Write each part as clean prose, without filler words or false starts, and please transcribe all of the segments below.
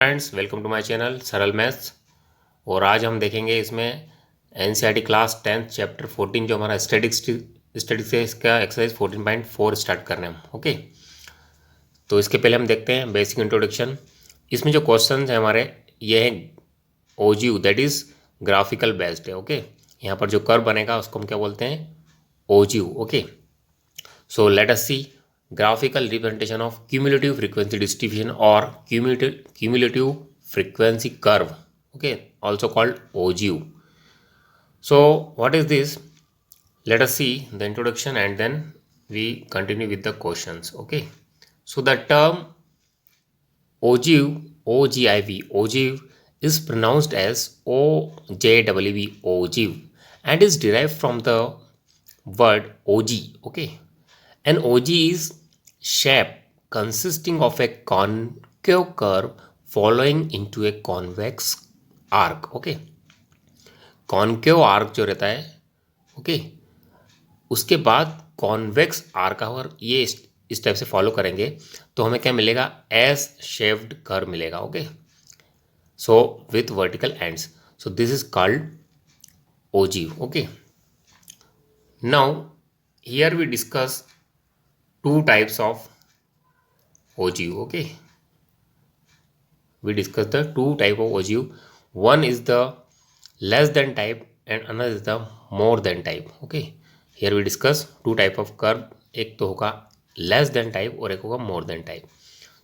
Friends, welcome to my channel Saral maths. और आज हम देखेंगे इसमें एनसीईआरटी क्लास 10th चैप्टर 14 जो हमारा स्टैटिस्टिक्स है, इसका एक्सरसाइज 14.4 स्टार्ट करने हम। ओके, तो इसके पहले हम देखते हैं बेसिक इंट्रोडक्शन। इसमें जो क्वेश्चन है हमारे, ये है ओजीयू, दैट इज ग्राफिकल बेस्ड है। ओके, यहाँ पर जो कर्व बनेगा उसको हम क्या बोलते हैं, ogive. Okay, so let us see graphical representation of cumulative frequency distribution or cumulative frequency curve, okay, also called OGU. So what is this? Let us see the introduction and then we continue with the questions. Okay, so the term OGU, OGIV is pronounced as OJWV, OGIV, and is derived from the word OG. Okay, an OG is shape consisting of a concave curve following into a convex arc. Okay, concave arc जो रहता है, okay, उसके बाद convex arc, और ये इस type से follow करेंगे तो हमें क्या मिलेगा, एस शेप्ड कर्व मिलेगा। Okay, so with vertical ends, so this is called ogive. Okay, now here we discuss two types of OGU. Okay, we discussed the two type of OGU. One is the less than type and another is the more than type. Okay, here we discuss two type of curve. एक तो होगा less than type और एक होगा more than type.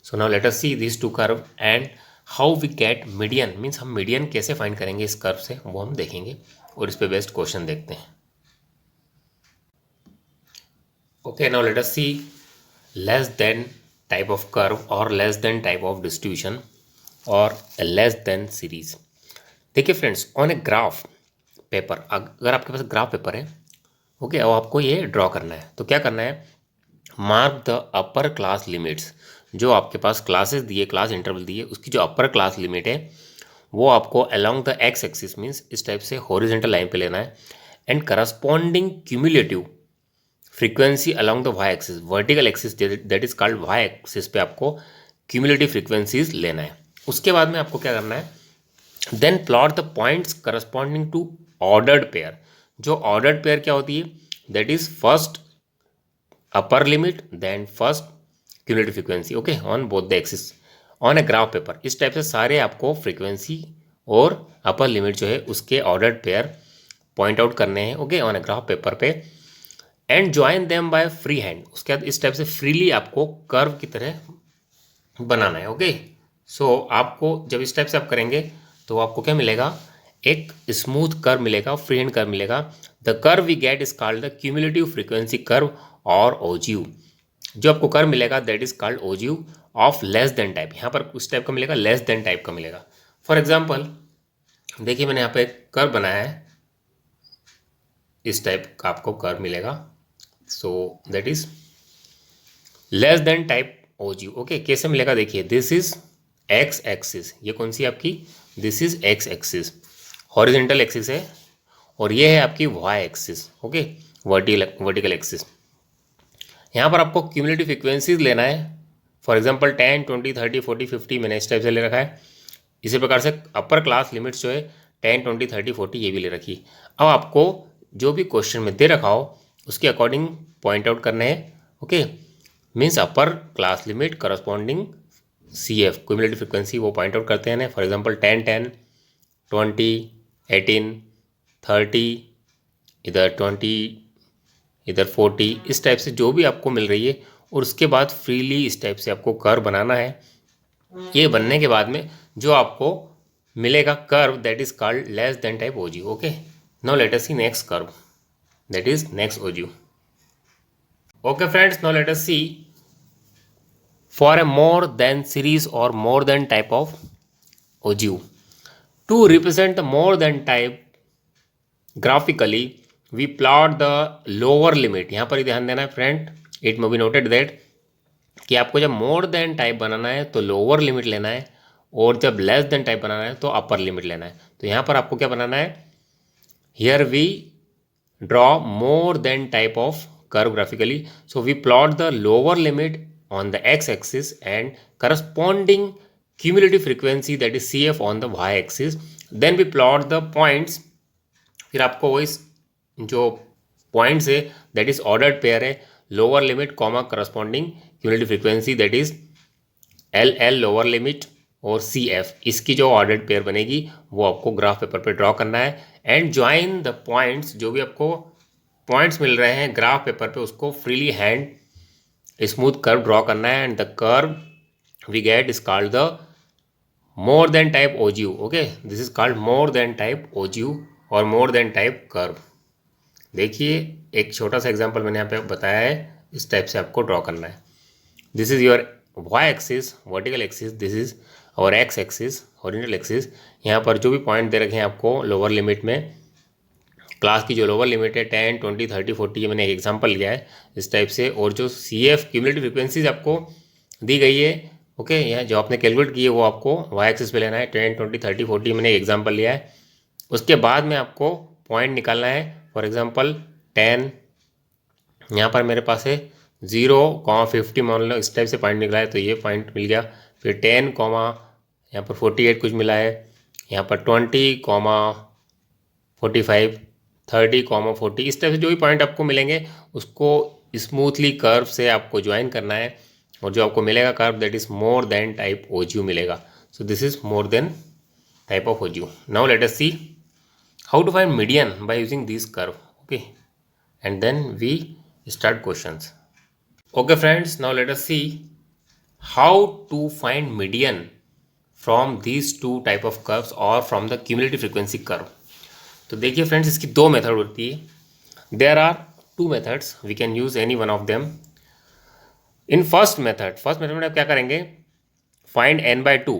So now let us see these two curve and how we get median, means हम median कैसे find करेंगे इस कर्व से, वो हम देखेंगे और इस पे बेस्ट क्वेश्चन देखते हैं। Okay, now let us see less than type of curve or less than type of distribution or a less than series. देखिए friends, on a graph paper, अगर आपके पास ग्राफ पेपर है, ओके, और आपको ये draw करना है, तो क्या करना है, mark the upper class limits. जो आपके पास क्लासेस दिए, क्लास इंटरवल दिए, उसकी जो अपर क्लास लिमिट है वो आपको along the X axis, means इस टाइप से हॉरिजॉन्टल लाइन पे लेना है, and corresponding cumulative frequency along the Y axis, vertical axis that is called Y axis पे आपको क्यूमुलेटिव फ्रीक्वेंसीज लेना है। उसके बाद में आपको क्या करना है, then plot the points corresponding to ordered pair. जो ऑर्डर्ड पेयर क्या होती है, that is first upper limit then first cumulative frequency, okay, on both the axis on a graph paper. इस टाइप से सारे आपको फ्रीक्वेंसी और अपर लिमिट जो है उसके ऑर्डर्ड पेयर पॉइंट आउट करने हैं, okay, on a graph paper पे, and join them by free hand. उसके बाद इस टाइप से फ्रीली आपको कर्व की तरह बनाना है। ओके, सो आपको जब इस टाइप से आप करेंगे तो आपको क्या मिलेगा, एक स्मूथ कर्व मिलेगा, फ्री हैंड कर्व मिलेगा। The curve we get is called the cumulative frequency curve और ओजीयू। जो आपको कर्व मिलेगा that is called ogive of less than type. यहाँ पर उस टाइप का मिलेगा, लेस देन टाइप का मिलेगा। फॉर एग्जाम्पल देखिए, मैंने यहाँ पे एक कर्व बनाया है, इस टाइप का आपको कर्व मिलेगा, so that is less than type ogive. Okay, कैसे मिलेगा, देखिए, दिस इज एक्स एक्सिस, ये कौन सी आपकी, this is X axis, horizontal axis है, और ये है आपकी Y axis, okay, vertical axis. यहाँ पर आपको क्यूमुलेटिव फ्रीक्वेंसीज लेना है। फॉर एग्जांपल 10, 20, 30, 40, 50 मैंने इस टाइप से ले रखा है। इसी प्रकार से अपर क्लास लिमिट्स जो है 10, 20, 30, 40 ये भी ले रखी। अब आपको जो भी क्वेश्चन में दे रखा हो उसके अकॉर्डिंग पॉइंट आउट करना है। Okay, means upper class limit corresponding C F cumulative frequency वो पॉइंट आउट करते हैं। फॉर एग्जांपल 10, 10, 20, 18, 30, इधर 20, इधर 40, इस टाइप से जो भी आपको मिल रही है, और उसके बाद फ्रीली इस टाइप से आपको कर्व बनाना है। ये बनने के बाद में जो आपको मिलेगा curve that is called less than type ogive. Okay, now let us see next curve, that is next OGU. Okay friends, now let us see for a more than series or more than type of OGU. To represent the more than type graphically, we plot the lower limit. यहाँ पर ध्यान देना है friend, it may be noted that कि आपको जब मोर than type बनाना है तो लोअर लिमिट लेना है, और जब लेस देन टाइप बनाना है तो अपर लिमिट लेना है। तो यहाँ पर आपको क्या बनाना है, here we draw more than type of curve graphically. So we plot the lower limit on the x-axis and corresponding cumulative frequency that is CF on the y axis. Then we plot the points. फिर आपको वही जो points है that is ordered pair है, lower limit comma corresponding cumulative frequency that is L lower limit और C F, इसकी जो ordered pair बनेगी वो आपको ग्राफ पेपर पे ड्रॉ करना है. एंड ज्वाइन द पॉइंट्स, जो भी आपको पॉइंट्स मिल रहे हैं ग्राफ पेपर पे उसको freely hand smooth curve draw करना है. And the curve we get is called the more than type ogive. Okay, this is called more than type ogive और मोर देन टाइप कर्व. देखिए एक छोटा सा example मैंने यहाँ पे बताया है, इस टाइप से आपको ड्रॉ करना है. This is your Y axis vertical axis, this is our X axis horizontal axis. यहाँ पर जो भी पॉइंट दे रखे हैं आपको लोअर लिमिट में, क्लास की जो लोअर लिमिट है 10, 20, 30, 40, ये मैंने एक एग्जांपल लिया है इस टाइप से. और जो सी एफ क्यूमुलेटिव फ्रिक्वेंसीज आपको दी गई है, ओके, यहाँ जो आपने कैलकुलेट की है वो आपको वाई एक्सिस पे लेना है. 10, 20, 30, 40 मैंने एक एग्जांपल लिया है. उसके बाद में आपको पॉइंट निकालना है. फॉर एग्जांपल 10, यहाँ पर मेरे पास है 0,50 मान लो, इस टाइप से पॉइंट निकला है तो ये पॉइंट मिल गया. फिर 10, यहाँ पर 48 कुछ मिला है, यहाँ पर 20, 45, 30, 40, इस टाइप से जो भी पॉइंट आपको मिलेंगे उसको स्मूथली कर्व से आपको ज्वाइन करना है. और जो आपको मिलेगा curve that is more than type ogive मिलेगा. So this is more than type of ogive. Now let us see how to find median by using this curve. Okay, and then we start questions. Okay friends, now let us see how to find median from these two type of curves or from the cumulative frequency curve. तो देखिए friends, इसकी दो method होती है. There are two methods, we can use any one of them. In first method में आप क्या करेंगे, फाइंड n/2.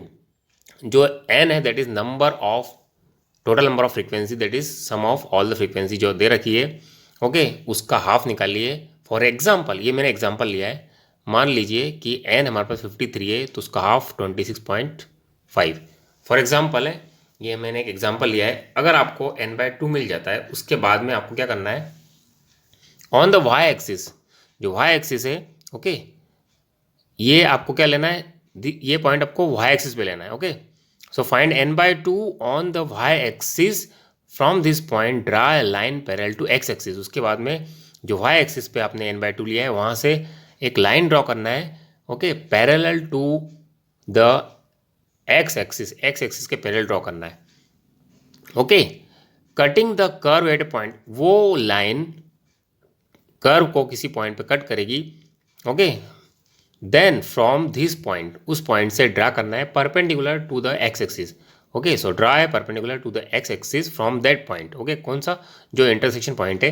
जो n है that is number of total number of frequency that is sum of all the frequency जो दे रखी है. ओके, उसका हाफ निकालिए. फॉर एग्जांपल ये मैंने एग्जांपल लिया है, मान लीजिए कि n हमारे पास 53 है तो उसका हाफ 26.5 फॉर एग्जांपल है. ये मैंने एक एग्जांपल लिया है. अगर आपको n/2 मिल जाता है उसके बाद में आपको क्या करना है, ऑन द वाई एक्सिस, जो वाई एक्सिस है, ओके, ये आपको क्या लेना है, ये पॉइंट आपको वाई एक्सिस पे लेना है. Okay, so find n/2 on the y-axis. From this point draw a line parallel to x-axis. उसके बाद में जो y-axis पे आपने n/2 लिया है वहाँ से एक लाइन ड्रॉ करना है. Okay, parallel to the x-axis के पैरेलल ड्रॉ करना है. Okay, cutting the curve at a point, वो लाइन कर्व को किसी पॉइंट पे कट करेगी. Okay, then from this point, उस पॉइंट से ड्रा करना है perpendicular to the X axis. Okay, so draw है perpendicular to the X axis from that point. Okay, कौन सा, जो इंटरसेक्शन पॉइंट है,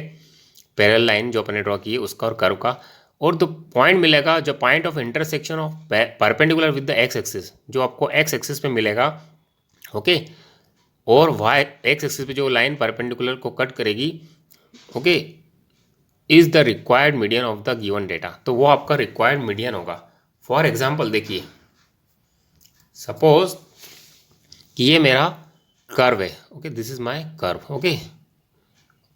पैरेलल लाइन जो अपने ड्रॉ की है उसका और कर्व का. और तो पॉइंट मिलेगा जो point of intersection of perpendicular with the X axis, जो आपको एक्स एक्सिस पे मिलेगा. ओके, और वाई एक्स एक्सिस पे जो लाइन परपेंडिकुलर को कट करेगी, okay, is the required median of the given data. तो वो आपका रिक्वायर्ड मीडियन होगा. फॉर एग्जाम्पल देखिए, सपोज कि ये मेरा कर्व है. Okay, this is my curve. Okay,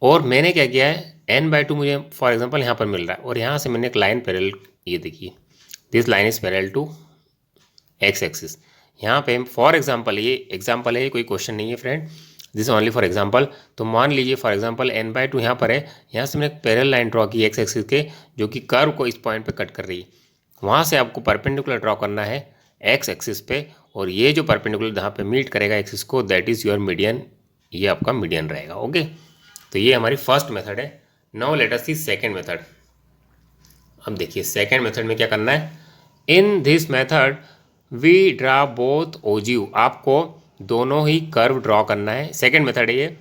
और मैंने क्या किया है, n/2 मुझे फॉर एग्जांपल यहाँ पर मिल रहा है और यहाँ से मैंने एक लाइन पैरेलल, ये देखिए this line is parallel to X axis. यहाँ पे फॉर एग्जांपल, ये एग्जांपल है, कोई क्वेश्चन नहीं है friend, this only for example. तो मान लीजिए फॉर एग्जांपल n/2 यहाँ पर है, यहाँ से मैंने एक पैरेलल लाइन ड्रॉ की एक्स एक्सिस के, जो कि कर्व को इस पॉइंट पे कट कर रही है. वहाँ से आपको परपेंडिकुलर ड्रॉ करना है एक्स एक्सिस पे, और ये जो परपेंडिकुलर जहाँ पे मीट करेगा एक्सिस को, दैट इज़ योर मीडियन, ये आपका मीडियन रहेगा. ओके, तो ये हमारी फर्स्ट मेथड है. Now let us see second method. अब देखिए सेकंड मेथड में क्या करना है, in this method we draw both ogive, आपको दोनों ही कर्व ड्रॉ करना है. सेकंड मेथड है ये.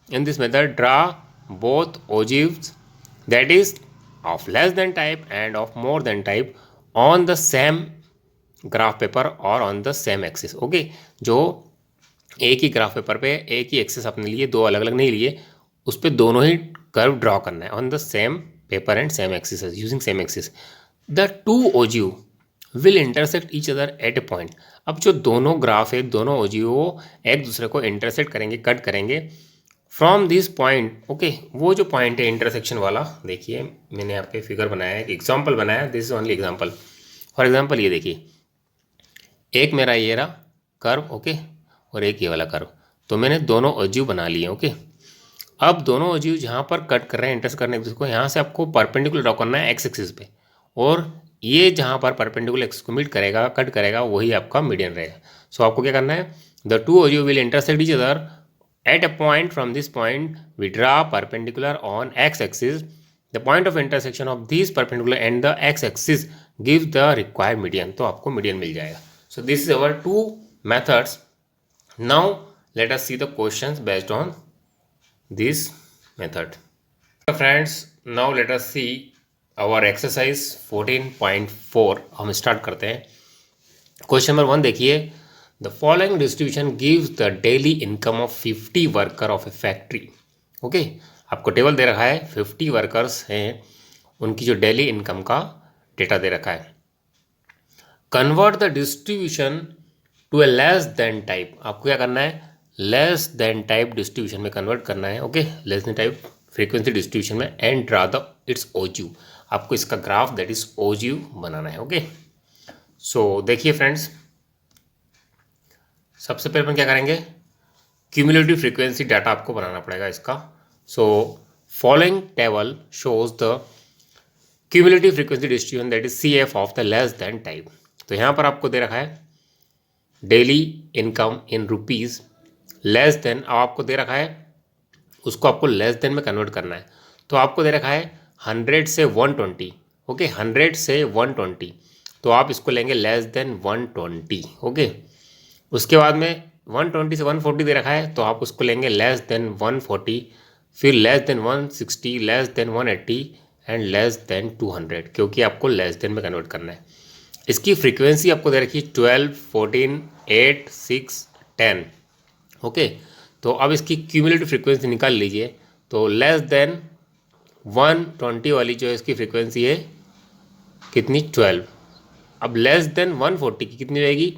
In this method draw both ogives that is of less than type and of more than type on the same graph paper और on the same axis. Okay, जो एक ही graph paper पे एक ही axis अपने लिए, दो अलग अलग नहीं लिए, उस पर दोनों ही कर्व ड्रॉ करना है on the same paper and same axis using same axis. The two ogive will intersect each other at a point. अब जो दोनों ग्राफ है, दोनों ओजीयू एक दूसरे को इंटरसेक्ट करेंगे, कट करेंगे फ्रॉम दिस पॉइंट. ओके, वो जो पॉइंट है इंटरसेक्शन वाला, देखिए मैंने यहाँ पे फिगर बनाया है, एक एग्जाम्पल बनाया, this is only example. For example ये देखिए, एक मेरा ये रहा कर्व, ओके, और एक ये वाला कर्व। तो मैंने दोनों ओजिव बना लिए, ओके। अब दोनों ओजिव जहाँ पर कट कर रहे हैं, इंटरसेक्ट करने को, यहाँ से आपको परपेंडिकुलर ड्रॉ करना है एक्स एक्सिस पे, और ये जहाँ पर परपेंडिकुलर एक्सिस को मीट करेगा, कट करेगा, वही आपका मीडियन रहेगा। सो आपको क्या करना है, the two ogive will intersect each other at a point, from this point we draw perpendicular on X axis, the point of intersection of this perpendicular and the X axis give the required median. तो आपको median मिल जाएगा। So this is our two methods. Now let us see the questions based on this method. Friends, now let us see our exercise 14.4. हम start करते हैं। Question number 1 देखिए, the following distribution gives the daily income of 50 worker of a factory. Okay, आपको table दे रखा है, 50 workers हैं, उनकी जो डेली इनकम का डेटा दे रखा है। Convert the distribution to a less than type. आपको क्या करना है, लेस देन टाइप डिस्ट्रीब्यूशन में कन्वर्ट करना है, okay, less than type frequency distribution में, and draw the its ogive. आपको इसका ग्राफ दैट इज ओजिव बनाना है, ओके। सो देखिए फ्रेंड्स, सबसे पहले अपन क्या करेंगे, क्यूमुलेटिव फ्रीक्वेंसी डाटा आपको बनाना पड़ेगा इसका। So following table shows the cumulative frequency distribution that is C F of the less than type. तो यहाँ पर आपको दे रखा है daily income in rupees less than, अब आपको दे रखा है उसको आपको लेस देन में कन्वर्ट करना है। तो आपको दे रखा है 100 से 120, ओके, 100 से 120, तो आप इसको लेंगे लेस देन 120, ओके। उसके बाद में 120 से 140 दे रखा है, तो आप उसको लेंगे लेस देन 140, फिर less than 160, less than 180 and less than 200, क्योंकि आपको लेस देन में कन्वर्ट करना है। इसकी फ्रीक्वेंसी आपको दे रखी 12, 14, 8, 6, 10, ओके। तो अब इसकी क्यूमुलेटिव फ्रीक्वेंसी निकाल लीजिए। तो लेस देन 120 वाली जो है इसकी फ्रीक्वेंसी है कितनी, 12। अब लेस देन 140 की कितनी रहेगी,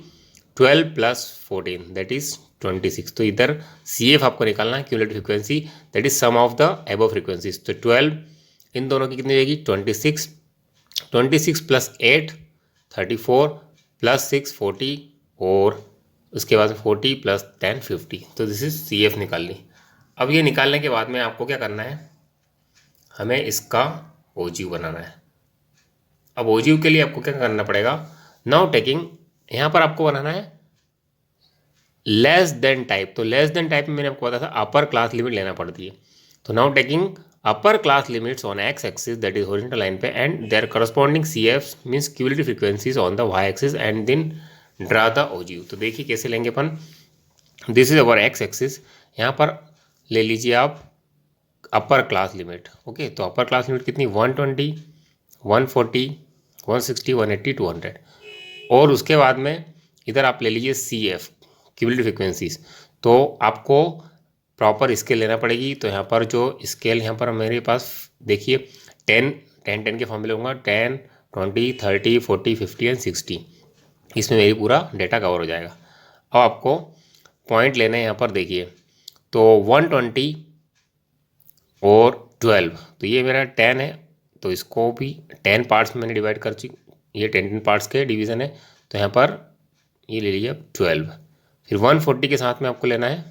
12 प्लस 14 दैट इज 26। तो इधर सी एफ आपको निकालना है, cumulative frequency that is sum of the above frequencies. तो 12 इन दोनों की कितनी रहेगी, 26, 26 प्लस 8 34 प्लस 6 40, और उसके बाद 40 प्लस 10 50। तो दिस इज सी एफ निकाल ली। अब ये निकालने के बाद में आपको क्या करना है, हमें इसका ओजिव बनाना है। अब ओजिव के लिए आपको क्या करना पड़ेगा, नाउ टेकिंग, यहाँ पर आपको बनाना है लेस देन टाइप। तो लेस देन टाइप में मैंने आपको बताया था अपर क्लास लिमिट लेना पड़ती है। तो now taking upper class limits on X axis that is horizontal line पे, and their corresponding C F means cumulative frequencies on the Y axis, and then draw the ogive. तो देखिए कैसे लेंगे अपन, this is our X axis, यहाँ पर ले लीजिए आप अपर क्लास लिमिट, ओके। तो अपर क्लास लिमिट कितनी, 120, 140, 160, 180, 200, और उसके बाद में इधर आप ले लीजिए सी एफ क्यूमुलेटिव फ्रीक्वेंसीज। तो आपको प्रॉपर स्केल लेना पड़ेगी। तो यहाँ पर जो स्केल यहाँ पर मेरे पास देखिए 10 10 10 के फॉर्म में लूँगा, 10, 20, 30, 40, 50 एंड 60, इसमें मेरी पूरा डेटा कवर हो जाएगा। अब आपको पॉइंट लेना है यहाँ पर देखिए, तो 120 और 12, तो ये मेरा 10 है, तो इसको भी 10 पार्ट्स में मैंने डिवाइड कर चुकी, ये 10 पार्ट्स के डिवीज़न है। तो यहाँ पर ये ले लीजिए 12, फिर 140 के साथ में आपको लेना है,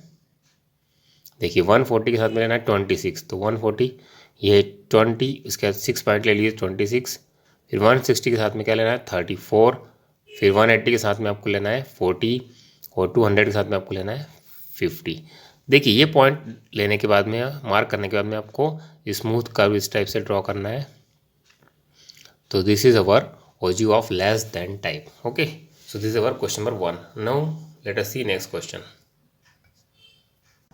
देखिए 140 के साथ में लेना है 26, तो 140 ये 20, इसके बाद 6 पॉइंट ले लीजिए 26, फिर 160 के साथ में क्या लेना है 34, फिर 180 के साथ में आपको लेना है 40, और 200 के साथ में आपको लेना है 50। देखिए ये पॉइंट लेने के बाद में, मार्क करने के बाद में आपको स्मूथ कर्व इस टाइप से ड्रॉ करना है। तो this is our ogive of less than type, okay. So this is our question number 1। Now let us see next question.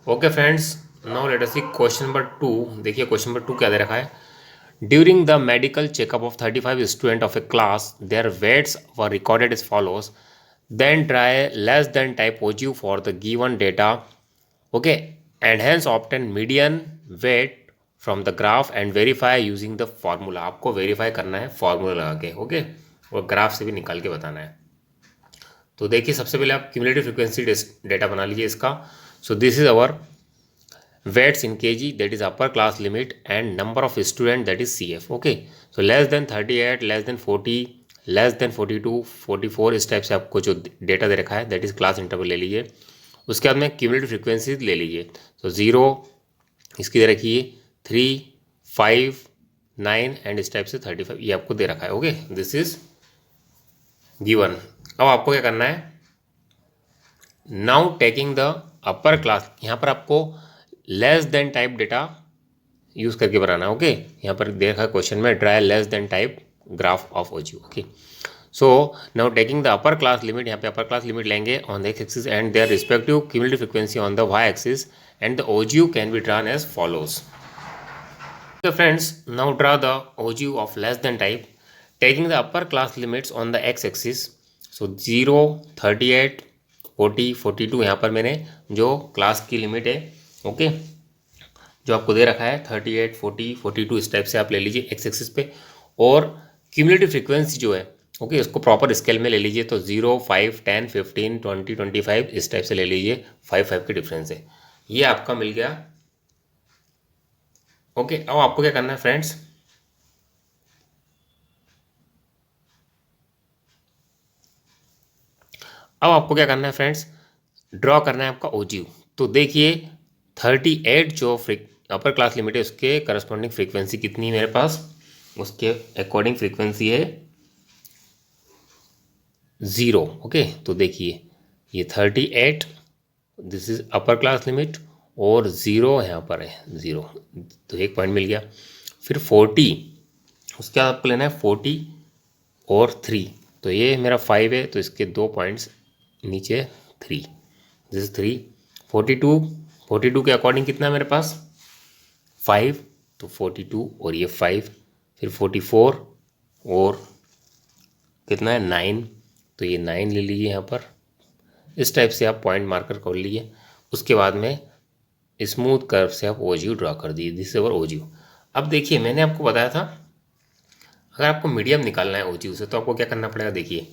Okay friends, now let us see question number 2। देखिए question number 2 क्या दे रखा है, during the medical checkup of 35 student of a class their weights were recorded as follows, then try less than type ogive for the given data, okay, and hence obtain median weight from the graph and verify using the formula। आपको verify करना है formula लगा के, okay, और graph से भी निकाल के बताना है। तो देखिए सबसे पहले आप क्यूमुलेटिव फ्रीक्वेंसी डेटा बना लीजिए इसका। सो this is our weights in kg that is upper class limit and number of student that is CF, okay। So less than 38, less than 40, less than 42, 44, इस टाइप से आपको जो डेटा दे रखा है दैट इज़ क्लास इंटरवल ले लीजिए। उसके बाद में क्यूमुलेटिव फ्रीक्वेंसी ले लीजिए, तो 0 इसकी दे रखी है, 3, 5, 9 एंड इस टाइप से 35 ये आपको दे रखा है। Okay, this is given. अब आपको क्या करना है, now taking the upper class, यहाँ पर आपको less than type data use करके बनाना है। ओके, यहाँ पर दे रखा है क्वेश्चन में draw less than type graph of ogive. Okay, so now taking the upper class limit, यहाँ पे अपर क्लास लिमिट लेंगे on the X axis and their respective cumulative frequency on the Y axis and the ogive can be drawn as follows. Okay friends, now draw the OGU of less than type taking the upper class limits on the x-axis. So 0, 38, 40, 42 यहाँ पर मैंने जो class की limit है okay जो आपको दे रखा है 38, 40, 42 इस टाइप से आप ले लीजिए एक्स एक्सिस पे, और क्यूमुलेटिव फ्रीक्वेंसी जो है ओके इसको प्रॉपर स्केल में ले लीजिए, तो 0, 5, 10, 15, 20, 25 इस टाइप से ले लीजिए, 5 के डिफरेंस है, ये आपका मिल गया। ओके, अब आपको क्या करना है फ्रेंड्स, अब आपको क्या करना है फ्रेंड्स, ड्रॉ करना है आपका ओजीयू। तो देखिए 38 जो अपर क्लास लिमिट है उसके करस्पॉन्डिंग फ्रीक्वेंसी कितनी है मेरे पास, उसके अकॉर्डिंग फ्रीक्वेंसी है 0। ओके, तो देखिए ये 38 this is upper class limit और 0 यहाँ पर है 0, तो एक पॉइंट मिल गया। फिर 40 उसके बाद आपको लेना है 40 और 3, तो ये मेरा 5 है तो इसके 2 पॉइंट्स नीचे 3, दिस इज 3। 42 के अकॉर्डिंग कितना है मेरे पास 5, तो 42 और ये 5, फिर 44 और कितना है 9, तो ये 9 ले लीजिए यहाँ पर, इस टाइप से आप पॉइंट मार्कर कर लीजिए। उसके बाद में स्मूथ कर्व से आप ओजीयू ड्रॉ कर दीजिए, दिस इज अवर ओजीयू। अब देखिए मैंने आपको बताया था अगर आपको मीडियम निकालना है ओजीयू से तो आपको क्या करना पड़ेगा, देखिए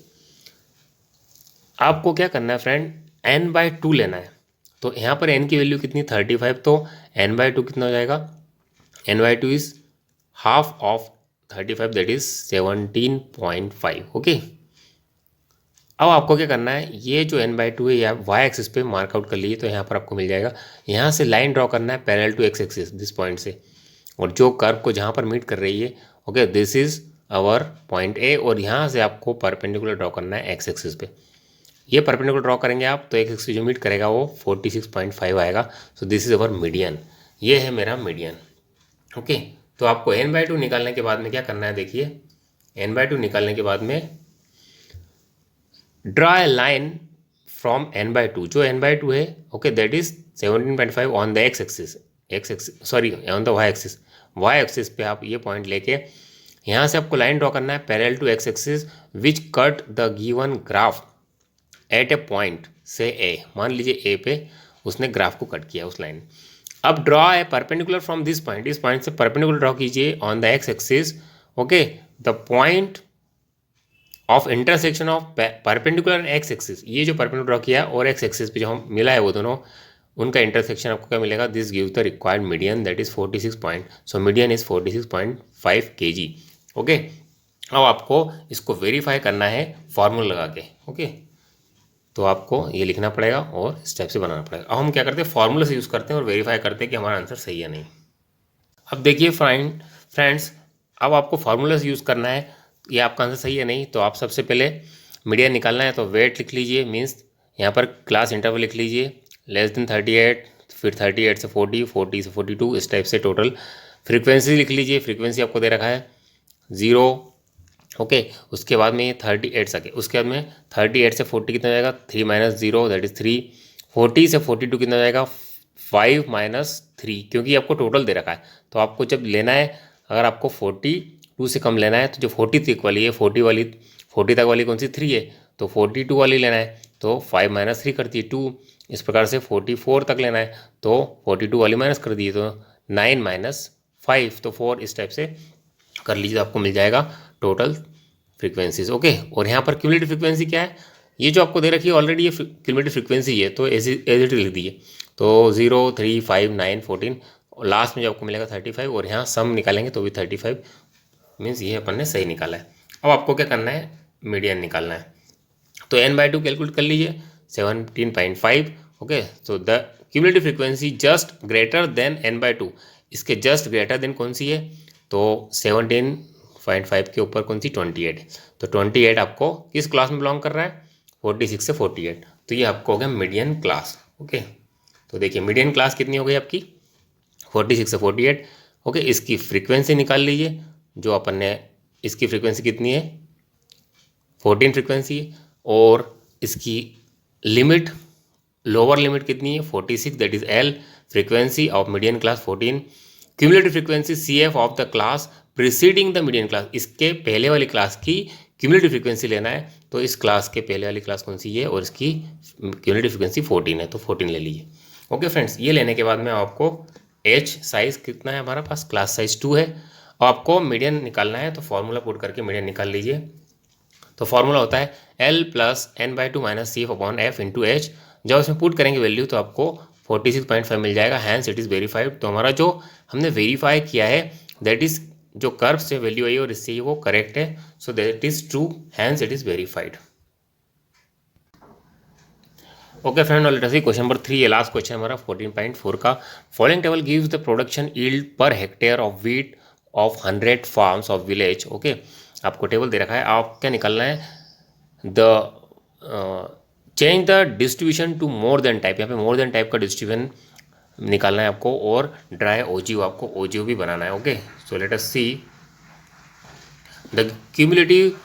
आपको क्या करना है फ्रेंड, n/2 लेना है। तो यहाँ पर n की वैल्यू कितनी 35, तो n/2 कितना हो जाएगा, n/2 is half of 35 that is 17.5। Okay, अब आपको क्या करना है, ये जो n/2 है या वाई एक्सिस पे मार्कआउट कर लीजिए, तो यहाँ पर आपको मिल जाएगा, यहाँ से लाइन ड्रॉ करना है parallel to X axis this point से, और जो कर्व को जहाँ पर मीट कर रही है okay this is our point A, और यहाँ से आपको परपेंडिकुलर ड्रॉ करना है एक्स एक्सिस पे। ये परपेंडिकुलर ड्रॉ करेंगे आप तो एक्स एक्सिस जो मीट करेगा वो 46.5 आएगा, सो दिस इज अवर मीडियन, ये है मेरा मीडियन। ओके, तो आपको n/2 निकालने के बाद में क्या करना है, देखिए n/2 निकालने के बाद में draw a line from n/2, जो n/2 है okay that is 17.5 on the X axis sorry on the Y axis पे आप ये पॉइंट लेके यहाँ से आपको लाइन ड्रॉ करना है parallel to X axis which cut the given graph at a point से ए, मान लीजिए ए पे उसने ग्राफ को कट किया उस लाइन। अब draw a perpendicular from this point, इस पॉइंट से परपेंडिकुलर ड्रॉ कीजिए on the X axis okay the point of intersection of perpendicular x axis, ये जो परपेंडिकुलर ड्रॉ किया और एक्स एक्सिस पे जो हम मिला है वो दोनों उनका इंटरसेक्शन आपको क्या मिलेगा, this gives the required median that is 46 point, so median is 46.5 kg। Okay, अब आपको इसको वेरीफाई करना है फॉर्मूला लगा के ओके तो आपको ये लिखना पड़ेगा और स्टेप से बनाना पड़ेगा। अब हम क्या करते हैं फॉर्मूला से यूज़ करते हैं और वेरीफाई करते हैं कि हमारा आंसर सही है नहीं। अब देखिए फ्रेंड्स अब आपको फार्मूला से यूज़ करना है, ये आपका आंसर सही है नहीं, तो आप सबसे पहले मीडियन निकालना है, तो वेट लिख लीजिए, मीन्स यहाँ पर क्लास इंटरवल लिख लीजिए लेस देन 38, फिर 38 से 40, 40 से 42 इस टाइप से टोटल फ्रीक्वेंसी लिख लीजिए, फ्रीक्वेंसी आपको दे रखा है 0 ओके उसके बाद में ये 38 सके, उसके बाद में 38 से 40 कितना जाएगा 3 - 0 दैट इज़ 3, 40 से 42 कितना जाएगा 5 - 3, क्योंकि आपको टोटल दे रखा है, तो आपको जब लेना है अगर आपको 42 से कम लेना है तो जो 40 तक वाली है 40 तक वाली कौन सी 3 है, तो 42 वाली लेना है, तो 5 - 3 करती है 2, इस प्रकार से 44 तक लेना है तो 42 वाली माइनस कर दिए तो 9 - 5 तो 4, इस टाइप से कर लीजिए, आपको मिल जाएगा टोटल फ्रीक्वेंसीज ओके। और यहाँ पर क्यूमुलेटिव फ्रीक्वेंसी क्या है, ये जो आपको दे रखी है ऑलरेडी ये क्यूमुलेटिव फ्रीक्वेंसी है, तो एज इट लिख दीजिए, तो 0, 3, 5, 9, 14 और लास्ट में जो आपको मिलेगा 35, और यहाँ सम निकालेंगे तो भी 35 मीन्स ये अपन ने सही निकाला है। अब आपको क्या करना है मीडियन निकालना है। तो n/2 कैलकुलेट कर लीजिए 17.5। ओके, तो the cumulative frequency just greater than n/2, इसके जस्ट ग्रेटर देन कौन सी है, तो 17.5 के ऊपर कौन सी, 28। तो 28 आपको किस क्लास में बिलोंग कर रहा है, 46 से 48। तो ये आपको हो गया मीडियन क्लास। ओके, तो देखिए मीडियन क्लास कितनी हो गई आपकी, 46 से 48। ओके, इसकी फ्रीक्वेंसी निकाल लीजिए, जो अपन ने, इसकी फ्रीक्वेंसी कितनी है, 14 फ्रीक्वेंसी है, और इसकी लिमिट, लोअर लिमिट कितनी है, 46, that is L. Frequency of median class 14। Cumulative frequency C F of the class preceding the median class, इसके पहले वाली क्लास की क्यूमुलेटिव फ्रीक्वेंसी लेना है। तो इस क्लास के पहले वाली क्लास कौन सी है, और इसकी क्यूमुलेटिव फ्रीक्वेंसी 14 है, तो 14 ले लीजिए। ओके फ्रेंड्स, ये लेने के बाद में आपको एच साइज कितना है हमारा पास, क्लास साइज 2 है, और आपको मीडियन निकालना है। तो फॉर्मूला पुट करके मीडियन निकाल लीजिए। तो फॉर्मूला होता है L plus n/2 minus C F upon F into H. जब इसमें पुट करेंगे वैल्यू तो आपको 46.5 मिल जाएगा। Hence it is verified. तो हमारा जो हमने वेरीफाई किया है दैट इज जो कर्व से वैल्यू आई और इससे वो करेक्ट है, so that is true, hence it is verified. Okay friend, let us see question number 3, ये लास्ट क्वेश्चन हमारा 14.4 का। Following table gives the production yield per hectare of wheat of 100 farms of village. Okay, आपको table दे रखा है, आप क्या निकालना है, the change the distribution to more than type, यहाँ पे मोर देन टाइप का डिस्ट्रीब्यूशन निकालना है आपको, और ड्राई ओजीओ, आपको ओजीओ भी बनाना है। Okay, so let us see the cumulative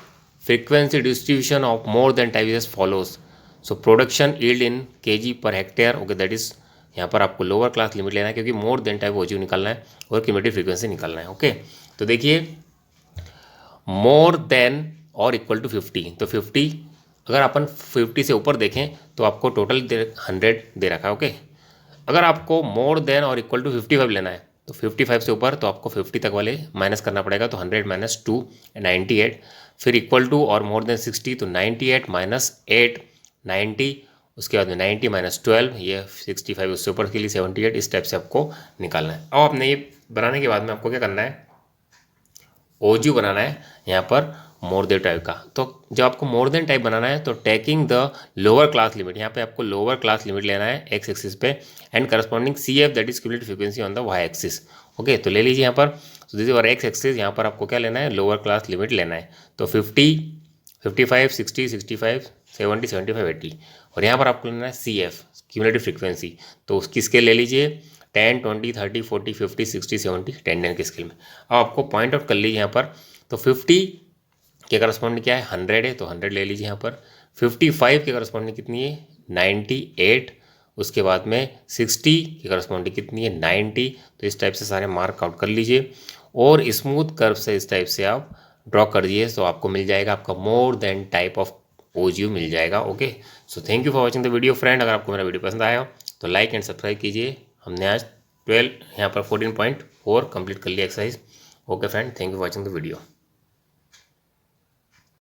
frequency distribution of more than type as follows. So production yield in kg per hectare. Okay, that is, यहाँ पर आपको लोअर क्लास लिमिट लेना है क्योंकि मोर देन टाइप ओजीओ निकालना है और क्यूमुलेटिव फ्रीक्वेंसी निकालना है। ओके, तो देखिए मोर देन और इक्वल टू 50, तो 50, अगर अपन 50 से ऊपर देखें तो आपको टोटल 100 दे रखा है। ओके, अगर आपको मोर देन और इक्वल टू 55 लेना है तो 55 से ऊपर तो आपको 50 तक वाले माइनस करना पड़ेगा, तो 100 माइनस 2 98, फिर इक्वल टू और मोर देन 60 तो 98 माइनस 8 90, उसके बाद में 90 माइनस 12, ये 65, उससे ऊपर के लिए 78। इस टाइप से आपको निकालना है। अब आपने ये बनाने के बाद में आपको क्या करना है, ओजीओ बनाना है यहाँ पर मोर देन टाइप का। तो जब आपको मोर देन टाइप बनाना है तो taking the lower class limit, यहाँ पे आपको लोअर क्लास लिमिट लेना है एक्स एक्सिस पे, and corresponding C F that is cumulative frequency on the Y axis. Okay, तो ले लीजिए यहाँ पर, तो दिस इज एक्स एक्सिस, यहाँ पर आपको क्या लेना है, लोअर क्लास लिमिट लेना है। तो 50 55 60 65 70 75 80, और यहाँ पर आपको लेना है सी एफ क्यूमुलेटिव फ्रीक्वेंसी, तो उसकी स्केल ले लीजिए 10 20 30 40 50 60 70 10 के स्केल में। अब आपको पॉइंट आउट कर लीजिए यहाँ पर, तो 50 के करस्पॉन्डिंग क्या है, 100 है, तो 100 ले लीजिए यहाँ पर। 55 के करस्पॉन्डिंग कितनी है, 98, उसके बाद में 60 के करस्पॉन्डिंग कितनी है, 90। तो इस टाइप से सारे मार्क आउट कर लीजिए, और स्मूथ कर्व से इस टाइप से आप ड्रॉ कर दिए, तो आपको मिल जाएगा आपका मोर देन टाइप ऑफ ओजीओ मिल जाएगा। Okay, so thank you for watching the video friend. अगर आपको मेरा वीडियो पसंद आया हो तो लाइक एंड सब्सक्राइब कीजिए। हमने आज 12 यहाँ पर 14.4 कंप्लीट कर लिया exercise. Okay friend, thank you for watching the video.